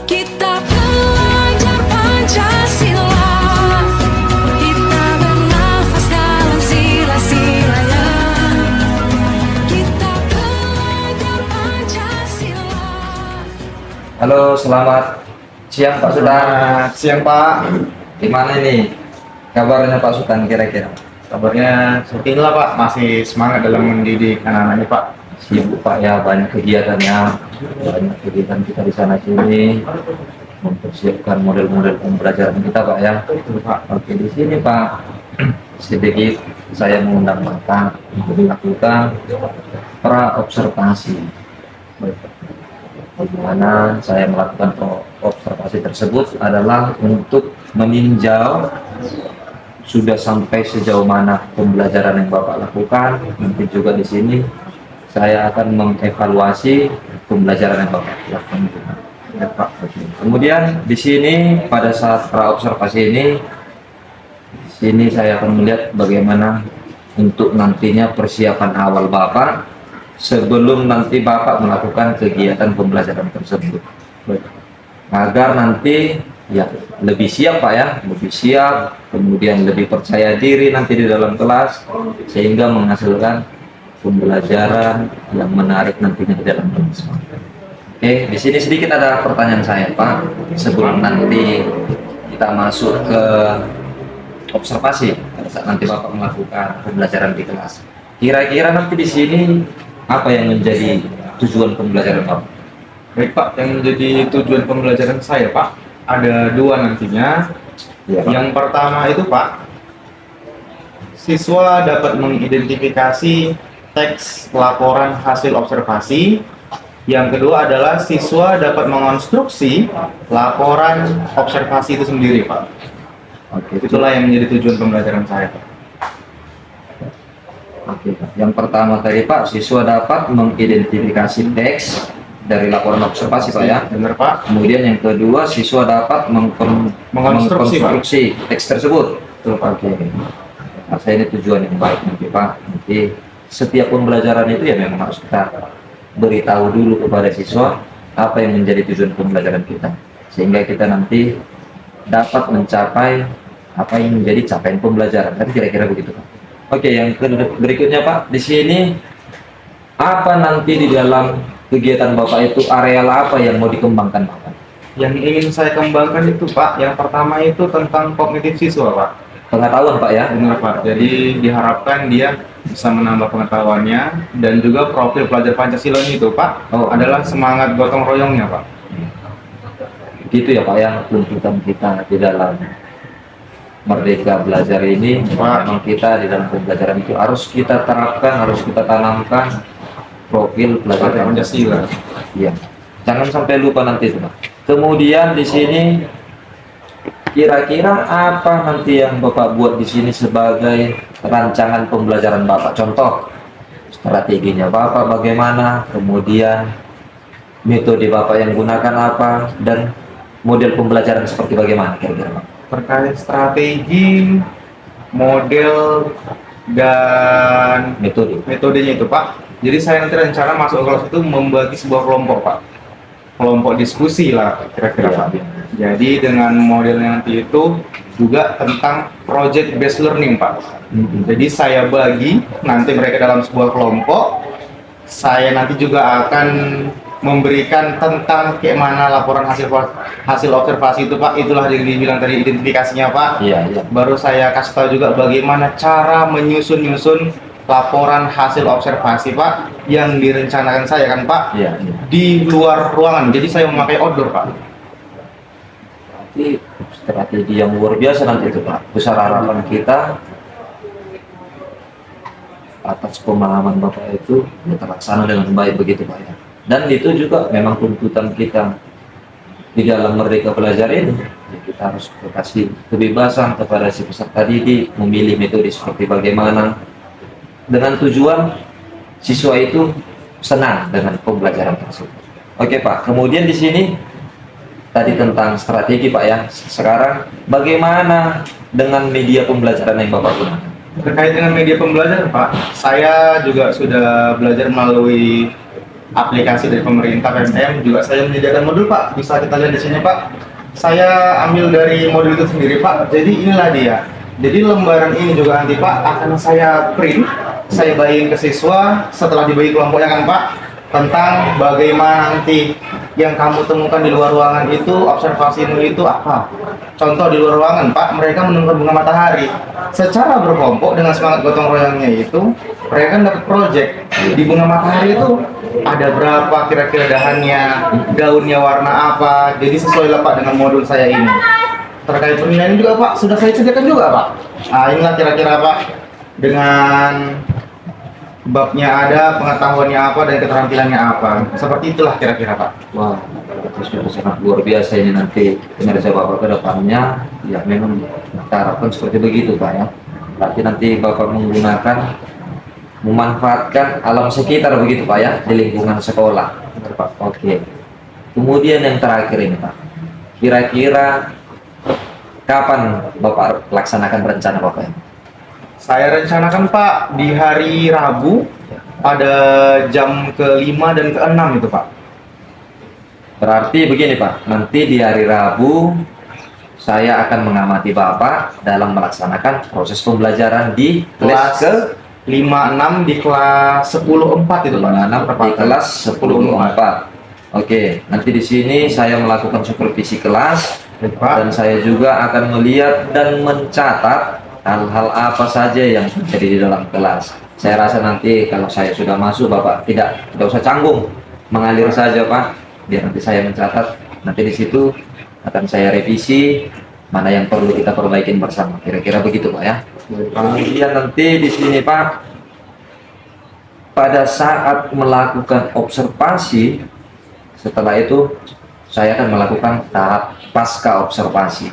Kita belajar Pancasila, kita bernafas dalam sila-silanya. Kita belajar Pancasila. Halo, selamat siang Pak Sultan. Selamat siang Pak. Gimana ini kabarnya Pak Sultan kira-kira? Kabarnya seperti inilah Pak, masih semangat dalam mendidik anak-anaknya Pak. Sibuk Pak ya, banyak kegiatannya, banyak kegiatan kita di sana sini mempersiapkan model-model pembelajaran kita Pak ya. Betul Pak. Oke, di sini Pak sedikit saya mengundang Bapak untuk dilakukan pra-observasi. Di mana saya melakukan observasi tersebut adalah untuk meninjau sudah sampai sejauh mana pembelajaran yang Bapak lakukan. Nanti juga di sini saya akan mengevaluasi pembelajaran yang Bapak lakukan. Ya, Pak. Kemudian di sini pada saat pra-observasi ini, di sini saya akan melihat bagaimana untuk nantinya persiapan awal Bapak sebelum nanti Bapak melakukan kegiatan pembelajaran tersebut, agar nanti ya lebih siap Pak ya, lebih siap, kemudian lebih percaya diri nanti di dalam kelas, sehingga menghasilkan pembelajaran yang menarik nantinya di dalam kelas. Oke, di sini sedikit ada pertanyaan saya Pak, sebelum nanti kita masuk ke observasi pada saat nanti Bapak melakukan pembelajaran di kelas. Kira-kira nanti di sini apa yang menjadi tujuan pembelajaran Bapak? Baik Pak, yang menjadi tujuan pembelajaran saya Pak, ada dua nantinya. Ya, Pak. Yang pertama itu Pak, siswa dapat mengidentifikasi teks laporan hasil observasi. Yang kedua adalah siswa dapat mengonstruksi laporan observasi itu sendiri Pak. Oke, Itulah yang menjadi tujuan pembelajaran saya Pak. Oke, Pak. Yang pertama tadi Pak, siswa dapat mengidentifikasi teks dari laporan observasi Pak ya. Benar Pak? Kemudian yang kedua, siswa dapat Mengonstruksi, Pak. mengkonstruksi teks tersebut. Betul Pak. Oke. Nah, saya ini tujuan yang baik nanti Pak. Nanti setiap pembelajaran itu ya memang harus kita beritahu dulu kepada siswa apa yang menjadi tujuan pembelajaran kita, sehingga kita nanti dapat mencapai apa yang menjadi capaian pembelajaran. Kan kira-kira begitu Pak. Oke, yang berikutnya Pak, di sini apa nanti di dalam kegiatan Bapak itu areal apa yang mau dikembangkan Bapak? Yang ingin saya kembangkan itu Pak, yang pertama itu tentang kognitif siswa Pak. Pengetahuan Pak ya? Benar Pak, jadi diharapkan dia bisa menambah pengetahuannya, dan juga profil pelajar Pancasila itu Pak adalah semangat gotong royongnya Pak. Gitu ya Pak ya, tuntutan kita di dalam Merdeka Belajar ini Pak. memang kita di dalam pembelajaran itu harus kita terapkan, harus kita tanamkan profil pelajar Pancasila. Iya, jangan sampai lupa nanti itu Pak. Kemudian di sini kira-kira apa nanti yang Bapak buat di sini sebagai rancangan pembelajaran Bapak? Contoh strateginya Bapak bagaimana, kemudian metode Bapak yang gunakan apa, dan model pembelajaran seperti bagaimana kira-kira Pak? Terkait strategi, model, dan metodenya itu Pak. Jadi saya nanti rencana masuk kelas itu membagi sebuah kelompok Pak. Kelompok diskusi lah kira-kira Pak. Jadi dengan modelnya nanti itu juga tentang project based learning Pak. Jadi saya bagi nanti mereka dalam sebuah kelompok. Saya nanti juga akan memberikan tentang kayak mana laporan hasil observasi itu Pak. Itulah yang dibilang tadi identifikasinya Pak. Iya, iya. Baru saya kasih tahu juga bagaimana cara menyusun laporan hasil observasi Pak yang direncanakan saya kan Pak. Iya, iya. Di luar ruangan, jadi saya memakai outdoor Pak. Berarti strategi yang luar biasa nanti itu Pak. Besar harapan kita atas pemahaman Bapak itu ya terlaksana dengan baik begitu Pak ya. Dan itu juga memang tuntutan kita di dalam Merdeka Belajar ini. Ya, kita harus kasih kebebasan kepada si peserta didik memilih metode seperti bagaimana, dengan tujuan siswa itu senang dengan pembelajaran tersebut. Oke Pak, kemudian di sini tadi tentang strategi Pak ya. Sekarang bagaimana dengan media pembelajaran yang Bapak gunakan? Terkait dengan media pembelajaran Pak, saya juga sudah belajar melalui aplikasi dari pemerintah PSM juga saya menyediakan modul Pak. Bisa kita lihat di sini Pak. Saya ambil dari modul itu sendiri Pak. Jadi inilah dia. Jadi lembaran ini juga nanti Pak akan saya print, saya bagiin ke siswa setelah dibagi kelompoknya kan Pak, tentang bagaimana nanti yang kamu temukan di luar ruangan itu, observasimu itu apa. Contoh di luar ruangan Pak, mereka menemukan bunga matahari. Secara berkelompok dengan semangat gotong royongnya itu, mereka kan dapat project. Di bunga matahari itu ada berapa kira-kira dahannya, daunnya warna apa. Jadi sesuai lah Pak dengan modul saya ini. Terkait penilaian juga Pak, sudah saya sediakan juga Pak. Nah inilah kira-kira Pak, dengan babnya ada, pengetahuannya apa, dan keterampilannya apa. Seperti itulah kira-kira Pak. Wah, itu sudah sangat luar biasa ini nanti kinerja Bapak ke depannya. Ya memang kita harapkan seperti begitu Pak ya. Berarti nanti Bapak memanfaatkan alam sekitar begitu Pak ya, di lingkungan sekolah. Pak. Oke. Kemudian yang terakhir ini Pak, kira-kira kapan Bapak laksanakan rencana Bapak? Saya rencanakan Pak di hari Rabu pada jam ke-5 dan ke-6 itu Pak. Berarti begini Pak, nanti di hari Rabu saya akan mengamati Bapak dalam melaksanakan proses pembelajaran di kelas ke 5-6 di kelas 10-4 itu Pak. 56 di kelas 10-4. Oke, nanti di sini saya melakukan supervisi kelas dan saya juga akan melihat dan mencatat hal-hal apa saja yang terjadi di dalam kelas. Saya rasa nanti kalau saya sudah masuk Bapak tidak usah canggung, mengalir saja Pak. Biar nanti saya mencatat, nanti di situ akan saya revisi mana yang perlu kita perbaikin bersama. Kira-kira begitu Pak ya. Kemudian nanti di sini Pak, pada saat melakukan observasi, setelah itu saya akan melakukan tahap pasca observasi.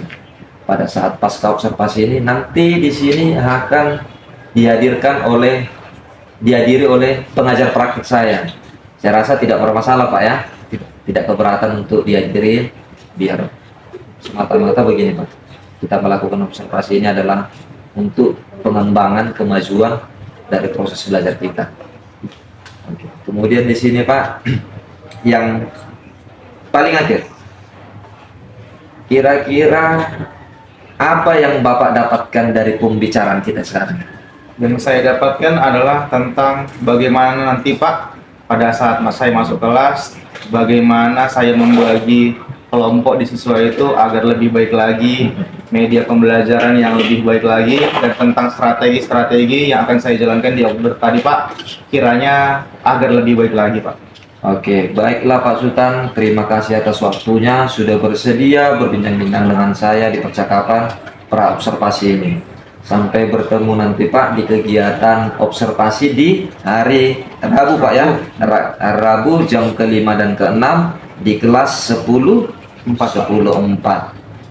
Pada saat pasca observasi ini nanti di sini akan dihadiri oleh pengajar praktik saya. Saya rasa tidak bermasalah Pak ya, tidak keberatan untuk dihadiri, biar semata-mata begini Pak. Kita melakukan observasi ini adalah untuk pengembangan kemajuan dari proses belajar kita. Oke. Kemudian di sini Pak, yang paling akhir, kira-kira apa yang Bapak dapatkan dari pembicaraan kita sekarang? Yang saya dapatkan adalah tentang bagaimana nanti Pak pada saat saya masuk kelas, bagaimana saya membagi kelompok di siswa itu agar lebih baik lagi, media pembelajaran yang lebih baik lagi, dan tentang strategi-strategi yang akan saya jalankan di Oktober tadi Pak, kiranya agar lebih baik lagi Pak. Oke, baiklah Pak Sultan, terima kasih atas waktunya sudah bersedia berbincang-bincang dengan saya di percakapan pra-observasi ini. Sampai bertemu nanti Pak di kegiatan observasi di hari Rabu Pak ya. Rabu jam ke-5 dan ke-6 di kelas 10-4.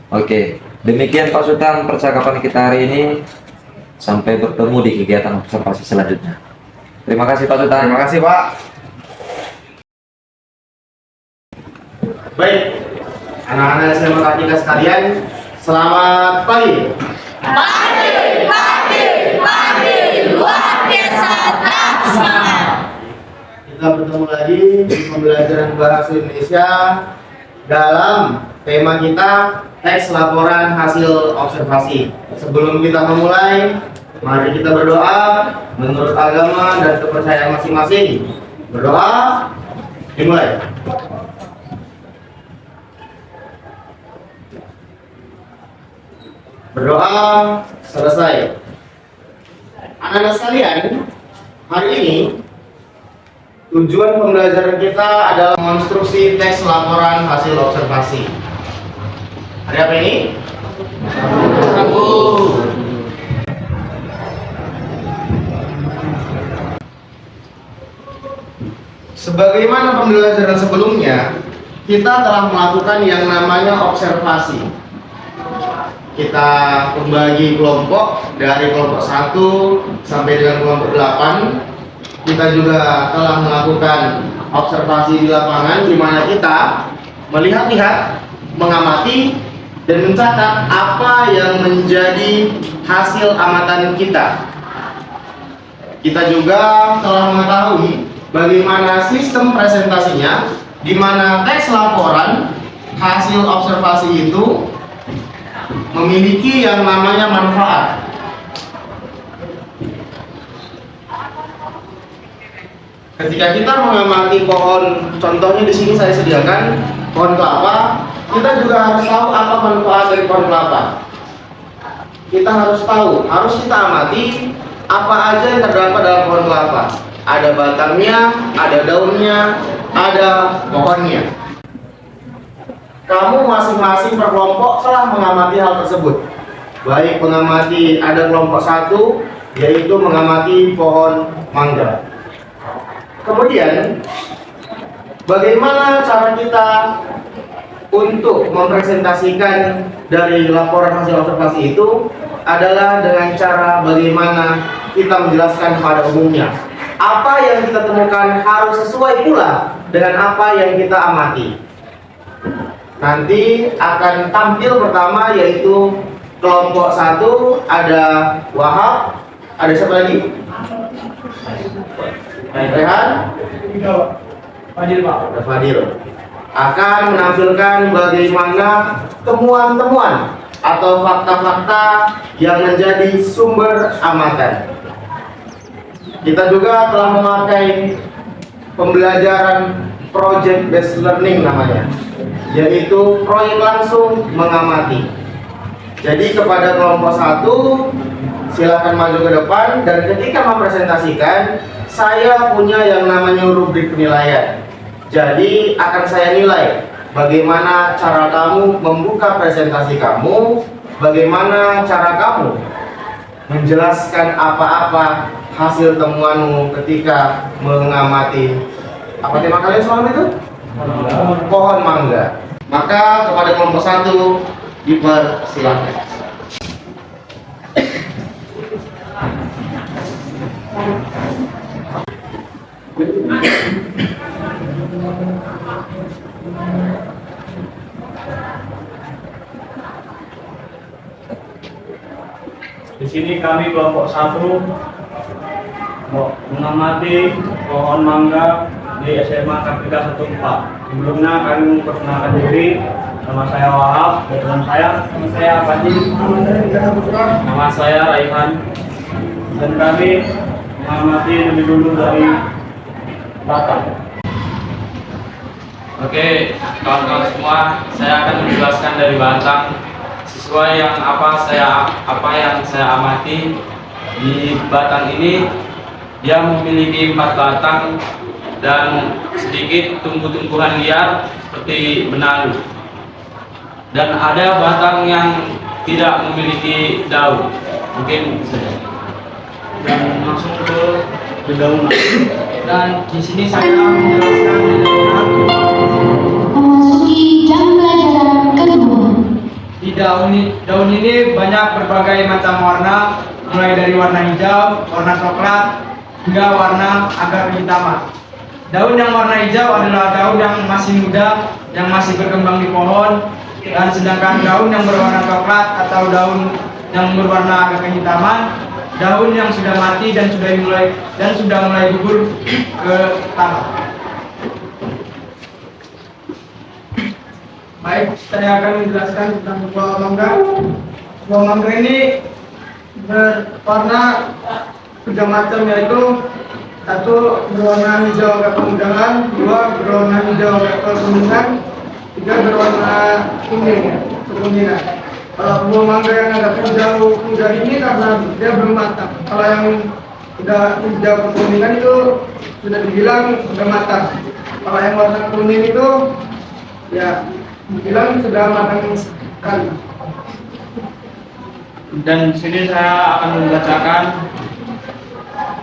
Oke, demikian Pak Sultan percakapan kita hari ini. Sampai bertemu di kegiatan observasi selanjutnya. Terima kasih Pak Sultan. Terima kasih Pak. Baik, anak-anak SMA kita sekalian, selamat pagi. luar biasa, tetap semangat. Kita bertemu lagi di pembelajaran bahasa Indonesia dalam tema kita teks laporan hasil observasi. Sebelum kita memulai, mari kita berdoa menurut agama dan kepercayaan masing-masing. Berdoa, dimulai. Berdoa selesai. Anak-anak sekalian, hari ini tujuan pembelajaran kita adalah mengonstruksi teks laporan hasil observasi. Hari apa ini? Rabu. Sebagaimana pembelajaran sebelumnya, kita telah melakukan yang namanya observasi. Kita membagi kelompok dari kelompok 1 sampai dengan kelompok 8. Kita juga telah melakukan observasi di lapangan di mana kita melihat-lihat, mengamati, dan mencatat apa yang menjadi hasil amatan kita. Kita juga telah mengetahui bagaimana sistem presentasinya, di mana teks laporan hasil observasi itu memiliki yang namanya manfaat. Ketika kita mengamati pohon, contohnya di sini saya sediakan pohon kelapa, kita juga harus tahu apa manfaat dari pohon kelapa. Kita harus tahu, harus kita amati apa aja yang terdapat dalam pohon kelapa. Ada batangnya, ada daunnya, ada pohonnya. Kamu masing-masing per kelompok telah mengamati hal tersebut. Baik mengamati, ada kelompok satu, yaitu mengamati pohon mangga. Kemudian, bagaimana cara kita untuk mempresentasikan dari laporan hasil observasi itu adalah dengan cara bagaimana kita menjelaskan pada umumnya. Apa yang kita temukan harus sesuai pula dengan apa yang kita amati. Nanti akan tampil pertama yaitu kelompok satu, ada Wahab, ada siapa lagi? Rehan, Fadil Pak. ada Fadil. Akan menampilkan bagaimana temuan-temuan atau fakta-fakta yang menjadi sumber amatan. Kita juga telah memakai pembelajaran project based learning namanya, yaitu proyek langsung mengamati. Jadi kepada kelompok satu, silakan maju ke depan, dan ketika mempresentasikan, saya punya yang namanya rubrik penilaian. Jadi akan saya nilai bagaimana cara kamu membuka presentasi kamu, bagaimana cara kamu menjelaskan apa-apa hasil temuanmu ketika mengamati apa tema kalian semalam itu? Pohon mangga. Maka kepada kelompok satu dipersilakan. Di sini kami kelompok 1 mengamati pohon mangga di SMA Kartika 14. Sebelumnya kami memperkenalkan diri. Nama saya Wahab, dan teman saya. Nama saya Fadil. Nama saya Raihan. Dan kami mengamati lebih dulu dari batang. Oke, kawan-kawan semua, saya akan menjelaskan dari batang sesuai yang apa yang saya amati. Di batang ini dia memiliki 4 batang dan sedikit tumbuh-tumbuhan liar seperti benalu. Dan ada batang yang tidak memiliki daun. Mungkin saja. Dan langsung ke dedaunan. Dan di sini saya menjelaskan dedaunan. Memasuki jam pelajaran kedua. Di daun ini banyak berbagai macam warna, mulai dari warna hijau, warna coklat, hingga warna agak kehitaman. Daun yang warna hijau adalah daun yang masih muda, yang masih berkembang di pohon, dan sedangkan daun yang berwarna coklat atau daun yang berwarna agak kehitaman, daun yang sudah mati dan sudah mulai gugur ke tanah. Baik, saya akan menjelaskan tentang buah mangga. Buah mangga ini berwarna 3 macam, yaitu 1 berwarna hijau agak kemudahan, 2 berwarna hijau agak kekuningan, 3 berwarna kuning kekuningan. Kalau buah mangga yang agak hijau muda ini karena dia belum matang. Kalau yang udah hijau kekuningan itu sudah dibilang sudah matang. Kalau yang warna kuning itu ya dibilang sudah matang sekali. Dan di sini saya akan membacakan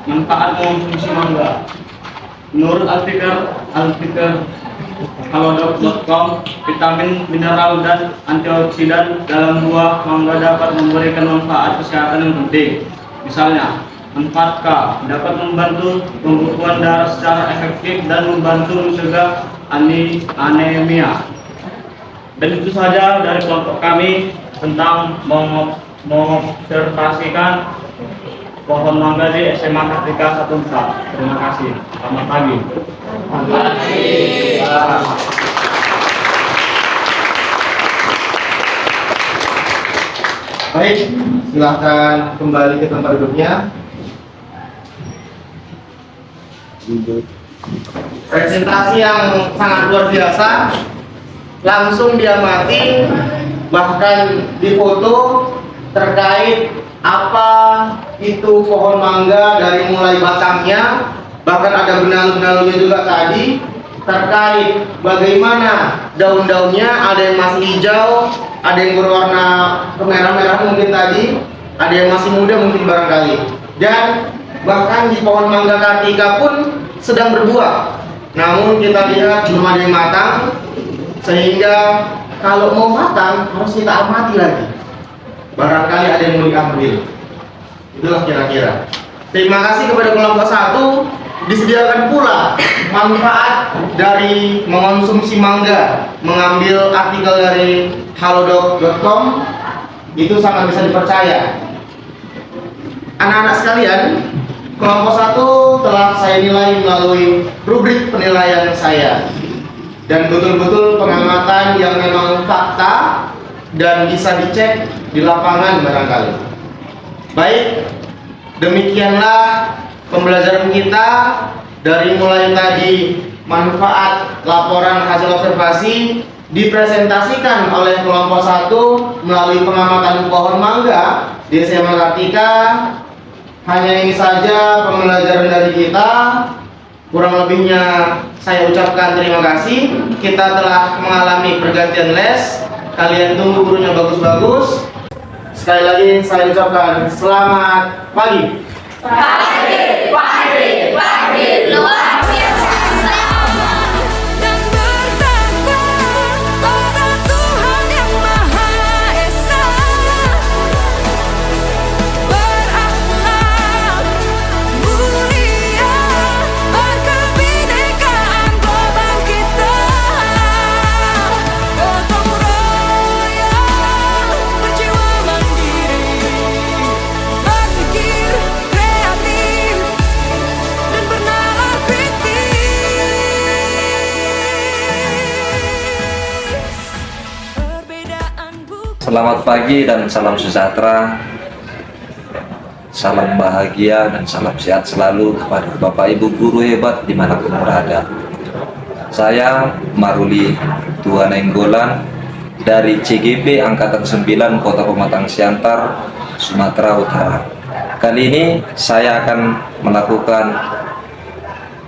manfaat mengonsumsi mangga. Menurut artikel halodoc.com, vitamin, mineral, dan antioksidan dalam buah mangga dapat memberikan manfaat kesehatan yang penting. Misalnya, manfaat K dapat membantu pembekuan darah secara efektif dan membantu mencegah anemia. Dan itu saja dari kelompok kami tentang mengobservasikan pohon mangga di SMA Kartika 1 Terima kasih. Selamat pagi. Baik, silahkan kembali ke tempat duduknya. Presentasi yang sangat luar biasa, langsung diamati, bahkan difoto terkait apa itu pohon mangga dari mulai batangnya, bahkan ada benalu-benalunya juga tadi, terkait bagaimana daun-daunnya, ada yang masih hijau, ada yang berwarna kemerah-merah mungkin tadi, ada yang masih muda mungkin barangkali, dan bahkan di pohon mangga Kartika pun sedang berbuah, namun kita lihat belum ada yang matang, sehingga kalau mau matang harus kita amati lagi, barangkali ada yang mau diambil. Itulah kira-kira. Terima kasih kepada kelompok 1, disediakan pula manfaat dari mengonsumsi mangga, mengambil artikel dari halodoc.com, itu sangat bisa dipercaya. Anak-anak sekalian, kelompok 1 telah saya nilai melalui rubrik penilaian saya, dan betul-betul pengamatan yang memang fakta dan bisa dicek di lapangan barangkali. Baik, demikianlah pembelajaran kita dari mulai tadi manfaat laporan hasil observasi dipresentasikan oleh kelompok 1 melalui pengamatan pohon mangga di SMA Kartika. Hanya ini saja pembelajaran dari kita. Kurang lebihnya saya ucapkan terima kasih. Kita telah mengalami pergantian les. Kalian tunggu gurunya bagus-bagus. Sekali lagi saya ucapkan selamat pagi. Luar biasa dan bertakwa pada Tuhan yang Maha Esa, berakhlak mulia, berkebinekaan global kita, gotong royong, berjiwa mandiri, berpikir kreatif dan bernalar kritis. Perbedaan bukan Selamat pagi dan salam sejahtera, salam bahagia dan salam sehat selalu kepada Bapak Ibu guru hebat dimanapun berada. Saya Maruli Tua Nainggolan dari CGP Angkatan 9 Kota Pematang Siantar, Sumatera Utara. Kali ini saya akan melakukan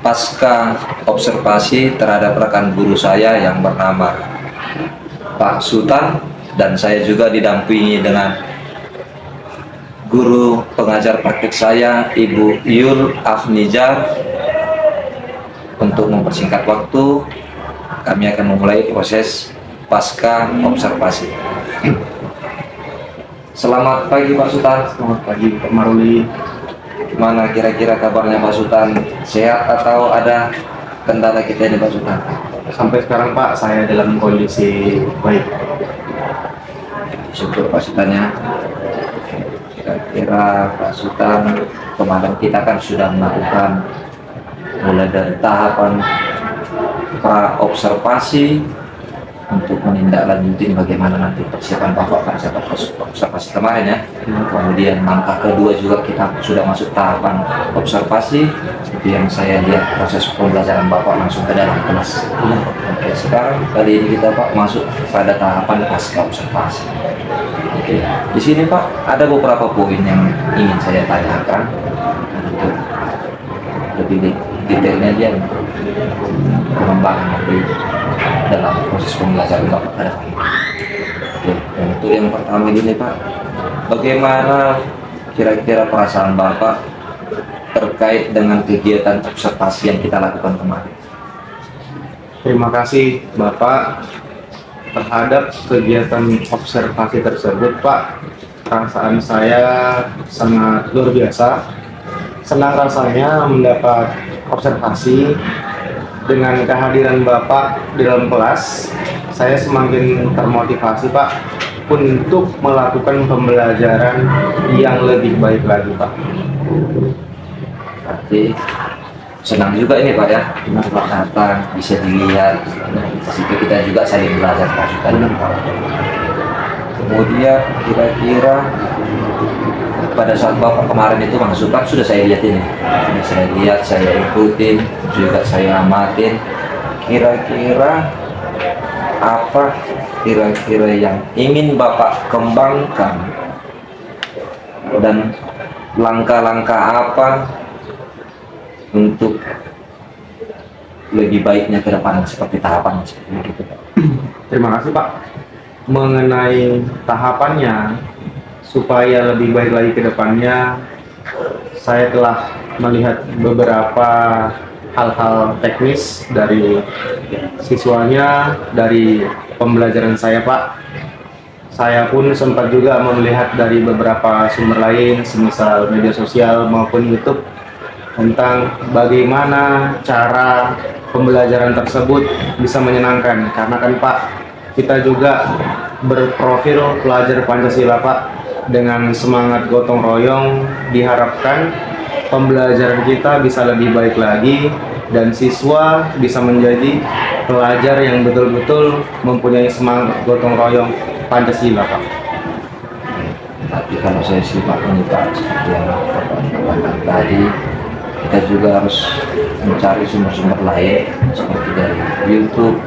pasca observasi terhadap rekan guru saya yang bernama Pak Sultan, dan saya juga didampingi dengan guru pengajar praktik saya Ibu Yul Afnijar. Untuk mempersingkat waktu, kami akan memulai proses pasca observasi. Selamat pagi Pak Sultan. Selamat pagi Pak Maruli. Gimana kira-kira kabarnya Pak Sultan? Sehat atau ada kendala kita ini Pak Sultan? Sampai sekarang Pak, saya dalam kondisi baik. Syukur Pak Sultan ya. Kira-kira Pak Sultan, kemarin kita kan sudah melakukan mulai dari tahapan pra observasi untuk menindaklanjuti bagaimana nanti persiapan Bapak pada saat observasi kemarin ya. Kemudian langkah kedua juga kita sudah masuk tahapan observasi, itu yang saya lihat proses pembelajaran Bapak langsung ke dalam kelas. Oke, sekarang kali ini kita Pak masuk pada tahapan pasca observasi. Oke, di sini Pak ada beberapa poin yang ingin saya tanyakan untuk lebih detailnya dia untuk pengembangan nanti dalam proses pembelajaran Bapak pada hari ini. Oke, dan untuk yang pertama ini Pak, bagaimana kira-kira perasaan Bapak terkait dengan kegiatan observasi yang kita lakukan kemarin? Terima kasih Bapak terhadap kegiatan observasi tersebut Pak. Perasaan saya sangat luar biasa. Senang rasanya mendapat observasi. Dengan kehadiran Bapak di dalam kelas, saya semakin termotivasi Pak untuk melakukan pembelajaran yang lebih baik lagi Pak. Berarti senang juga ini Pak ya, Pak datang bisa dilihat. Di situ kita juga saling belajar pasukan. Kemudian kira-kira pada saat Bapak kemarin itu masuk kan sudah saya lihat ini. Saya lihat, saya ikutin, juga saya amatin. Kira-kira apa kira-kira yang ingin Bapak kembangkan dan langkah-langkah apa untuk lebih baiknya ke depan, seperti tahapan seperti itu Pak. Terima kasih Pak. Mengenai tahapannya supaya lebih baik lagi ke depannya, saya telah melihat beberapa hal-hal teknis dari siswanya, dari pembelajaran saya Pak. Saya pun sempat juga melihat dari beberapa sumber lain, semisal media sosial maupun YouTube, tentang bagaimana cara pembelajaran tersebut bisa menyenangkan. Karena kan Pak, kita juga berprofil pelajar Pancasila Pak, dengan semangat gotong royong diharapkan pembelajaran kita bisa lebih baik lagi dan siswa bisa menjadi pelajar yang betul-betul mempunyai semangat gotong royong Pancasila Pak. Tapi kalau saya simak ini Pak, seperti yang Bapak katakan tadi, kita juga harus mencari sumber-sumber lain seperti dari YouTube,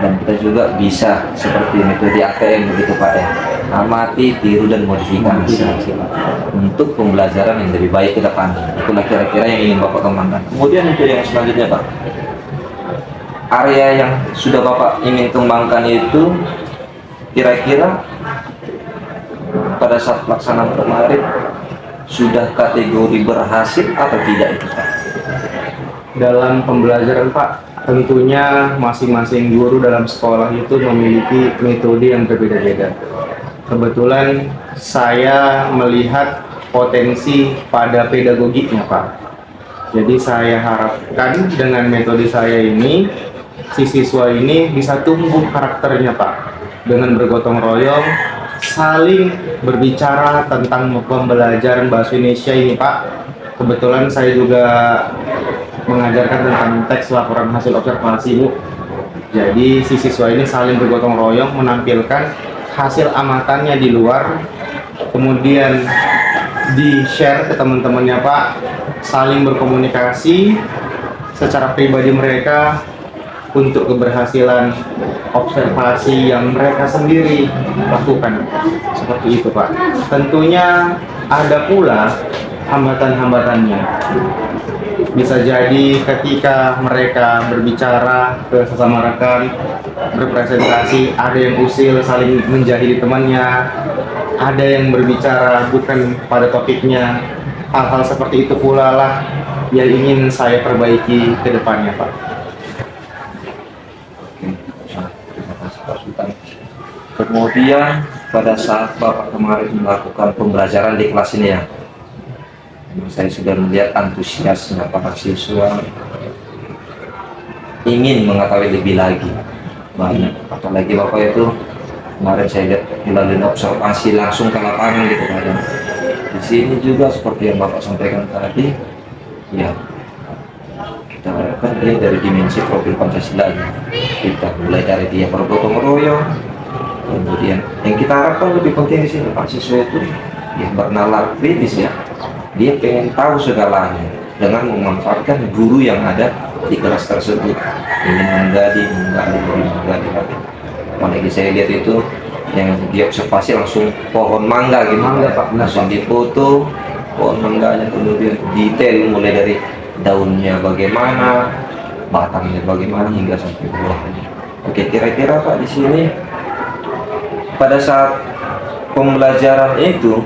dan kita juga bisa seperti metode ATM begitu Pak ya, amati, tiru dan modifikasi untuk pembelajaran yang lebih baik ke depan. Itulah kira-kira yang ingin Bapak kembangkan. Kemudian untuk yang selanjutnya Pak, area yang sudah Bapak ingin kembangkan itu kira-kira pada saat pelaksanaan kemarin sudah kategori berhasil atau tidak itu Pak? Dalam pembelajaran Pak, tentunya masing-masing guru dalam sekolah itu memiliki metode yang berbeda-beda. Kebetulan saya melihat potensi pada pedagogiknya Pak. Jadi saya harapkan dengan metode saya ini, si siswa ini bisa tumbuh karakternya Pak, dengan bergotong royong, saling berbicara tentang pembelajaran bahasa Indonesia ini Pak. Kebetulan saya juga mengajarkan tentang teks laporan hasil observasi Bu. Jadi si siswa ini saling bergotong royong menampilkan hasil amatannya di luar, kemudian di-share ke teman-temannya Pak, saling berkomunikasi secara pribadi mereka untuk keberhasilan observasi yang mereka sendiri lakukan. Seperti itu Pak. Tentunya ada pula hambatan-hambatannya. Bisa jadi ketika mereka berbicara ke sesama rekan, berpresentasi, ada yang usil saling menjahili temannya, ada yang berbicara bukan pada topiknya. Hal-hal seperti itu pula lah yang ingin saya perbaiki ke depannya Pak. Terima kasih Pak Sultan. Kemudian pada saat Bapak kemarin melakukan pembelajaran di kelas ini ya, saya sudah melihat antusiasnya para siswa ingin mengetahui lebih lagi banyak. Apalagi Bapak itu kemarin saya lihat melalui observasi langsung ke lapangan gitu Pak. Di sini juga seperti yang Bapak sampaikan tadi, ya kita harapkan dia dari dimensi profil Pancasila. Kita mulai dari dia bergotong royong, kemudian yang kita harapkan lebih penting di sini Pak, siswa itu ya bernalar kritis ya. Dia pengen tahu segalanya dengan memanfaatkan guru yang ada di kelas tersebut, ingin menggali. Apalagi saya lihat itu yang dia observasi langsung pohon mangga gitu, Mangga, Pak. langsung dipoto pohon mangganya, kemudian detail mulai dari daunnya bagaimana, batangnya bagaimana hingga sampai buahnya. Oke, kira-kira Pak di sini pada saat pembelajaran itu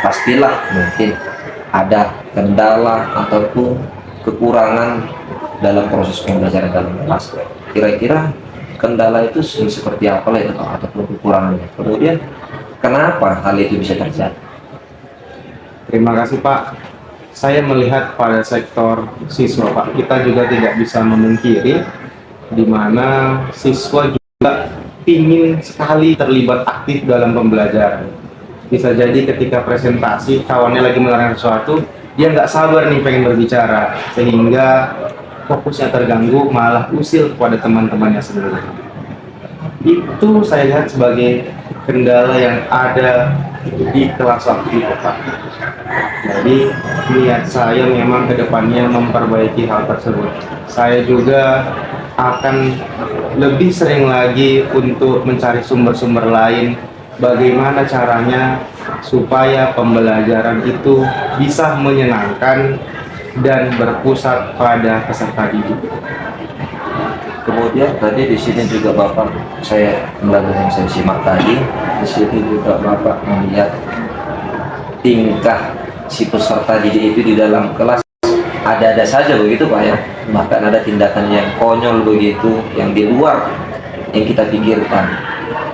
pastilah mungkin ada kendala ataupun kekurangan dalam proses pembelajaran dalam kelas. Kira-kira kendala itu seperti apa lah itu Pak, ataupun kekurangannya. Kemudian kenapa hal itu bisa terjadi? Terima kasih Pak. Saya melihat pada sektor siswa Pak, kita juga tidak bisa memungkiri di mana siswa juga ingin sekali terlibat aktif dalam pembelajaran. Bisa jadi ketika presentasi kawannya lagi menerangkan sesuatu, dia nggak sabar nih pengen berbicara, sehingga fokusnya terganggu, malah usil kepada teman-temannya sendiri. Itu saya lihat sebagai kendala yang ada di kelas waktu itu, Pak. Jadi niat saya memang kedepannya memperbaiki hal tersebut. Saya juga akan lebih sering lagi untuk mencari sumber-sumber lain, bagaimana caranya supaya pembelajaran itu bisa menyenangkan dan berpusat pada peserta didik. Kemudian tadi di sini juga Bapak, saya melalui yang saya simak tadi, di sini juga Bapak melihat tingkah si peserta didik itu di dalam kelas ada-ada saja begitu Pak ya. Bahkan ada tindakan yang konyol begitu, yang di luar yang kita pikirkan.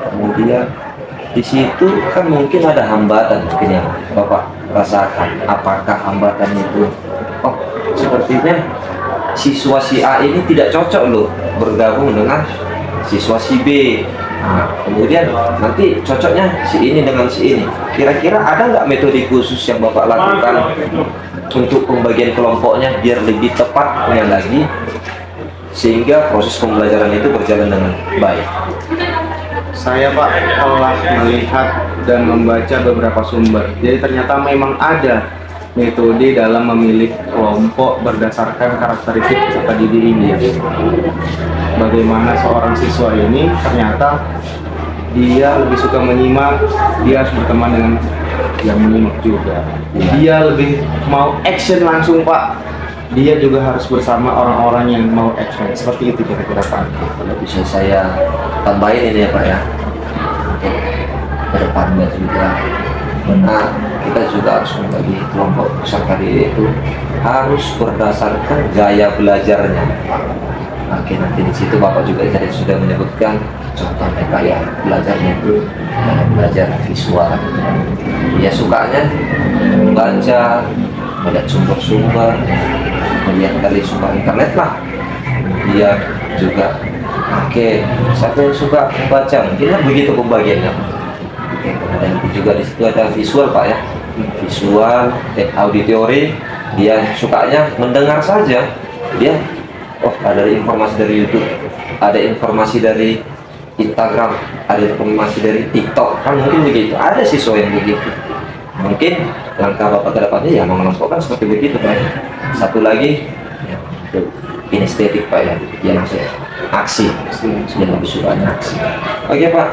Kemudian di situ kan mungkin ada hambatan mungkin yang Bapak rasakan. Apakah hambatan itu? Oh, sepertinya siswa si A ini tidak cocok loh bergabung dengan siswa si B. Nah, kemudian nanti cocoknya si ini dengan si ini. Kira-kira ada nggak metode khusus yang Bapak lakukan untuk pembagian kelompoknya biar lebih tepatnya lagi sehingga proses pembelajaran itu berjalan dengan baik? Saya Pak telah melihat dan membaca beberapa sumber. Jadi ternyata memang ada metode dalam memilih kelompok berdasarkan karakteristik peserta didik ini. Bagaimana seorang siswa ini ternyata dia lebih suka menyimak, dia harus berteman dengan yang menyimak juga. Dia lebih mau action langsung Pak. Dia juga harus bersama orang-orang yang mau action. Seperti itu kira-kira Pak. Kalau bisa saya tambahin ini ya Pak ya, untuk kedepannya juga benar kita juga harus membagi kelompok peserta didik itu harus berdasarkan gaya belajarnya. Oke, nanti di situ Bapak juga tadi sudah menyebutkan contohnya kayak belajarnya itu belajar visual. Dia sukanya membaca, melihat sumber-sumber, melihat dari sumber internet lah. Dia juga siapa yang suka membaca, mungkin kan begitu pembagiannya. Oke, kemudian juga di situ ada visual Pak ya, visual, auditory. Dia sukanya mendengar saja. Dia ada informasi dari YouTube, ada informasi dari Instagram, ada informasi dari TikTok, kan mungkin begitu. Ada siswa yang begitu. Mungkin langkah Bapak ke depannya ya mengelompokkan seperti begitu Pak. Satu lagi ya, kinestetik Pak ya, yang aksi, yang lebih suka aksi. Oke Pak.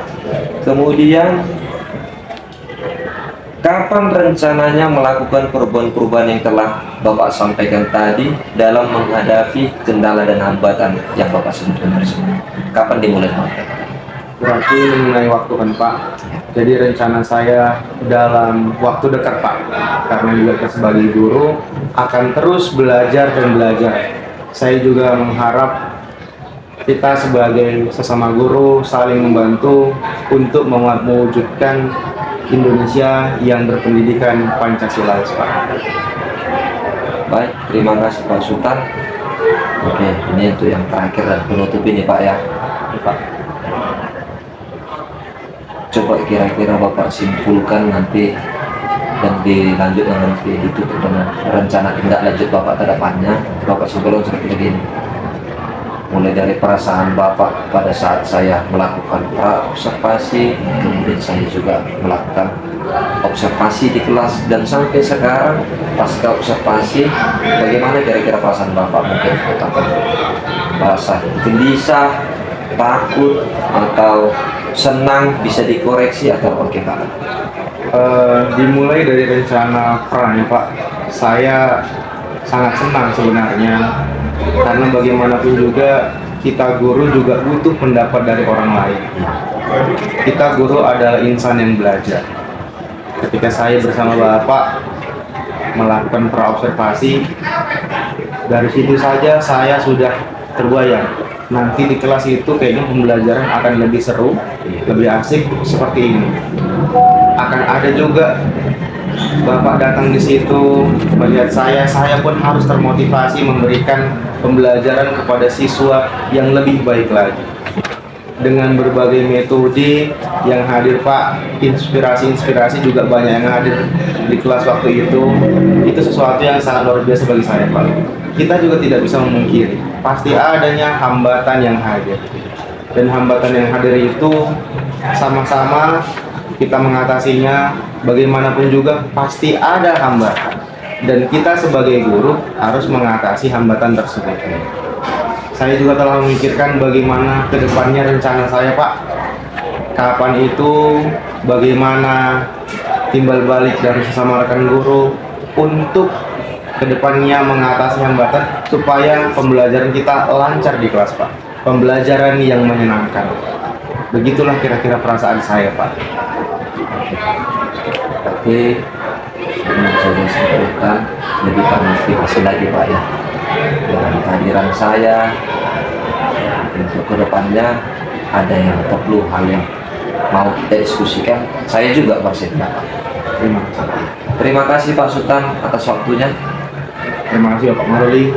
Kemudian kapan rencananya melakukan perubahan-perubahan yang telah Bapak sampaikan tadi dalam menghadapi kendala dan hambatan yang Bapak sebutkan tersebut? Kapan dimulai Pak? Berarti mengenai waktu kan Pak. Jadi rencana saya dalam waktu dekat Pak, karena juga sebagai guru akan terus belajar dan belajar. Saya juga mengharap kita sebagai sesama guru saling membantu untuk mewujudkan Indonesia yang berpendidikan Pancasila Pak. Baik, terima kasih Pak Sultan. Oke, ini untuk yang terakhir dan penutup ini Pak ya. Pak, coba kira-kira Bapak simpulkan nanti dan dilanjutkan nanti ditutup dengan rencana tindak lanjut Bapak ke depannya. Bapak simpulkan seperti ini. Mulai dari perasaan Bapak pada saat saya melakukan observasi, kemudian saya juga melakukan observasi di kelas, dan sampai sekarang pasca observasi, bagaimana kira-kira perasaan Bapak? Mungkin katakan merasa gelisah, takut, atau senang, bisa dikoreksi atau bagaimana? Dimulai dari rencana peran Pak, saya sangat senang sebenarnya, karena bagaimanapun juga kita guru juga butuh pendapat dari orang lain. Kita guru adalah insan yang belajar. Ketika saya bersama Bapak melakukan praobservasi, dari situ saja saya sudah terbayang nanti di kelas itu kayaknya pembelajaran akan lebih seru, lebih asik seperti ini. Akan ada juga Bapak datang di situ melihat saya pun harus termotivasi memberikan pembelajaran kepada siswa yang lebih baik lagi. dengan berbagai metode yang hadir Pak, inspirasi juga banyak yang hadir di kelas waktu itu sesuatu yang sangat luar biasa bagi saya Pak. Kita juga tidak bisa memungkiri, pasti adanya hambatan yang hadir, dan hambatan yang hadir itu sama-sama kita mengatasinya. Bagaimanapun juga pasti ada hambatan, dan kita sebagai guru harus mengatasi hambatan tersebut. Saya juga telah memikirkan bagaimana kedepannya rencana saya Pak. Kapan itu, bagaimana timbal balik dari sesama rekan guru untuk kedepannya mengatasi hambatan supaya pembelajaran kita lancar di kelas Pak. Pembelajaran yang menyenangkan. Begitulah kira-kira perasaan saya Pak. Tapi ini bisa disimpulkan lebih termotivasi lagi Pak ya, dengan kehadiran saya untuk kedepannya ada yang perlu hal yang mau kita diskusikan, saya juga bersedia Pak. Terima kasih Pak Sultan atas waktunya. Terima kasih Bapak Maruli.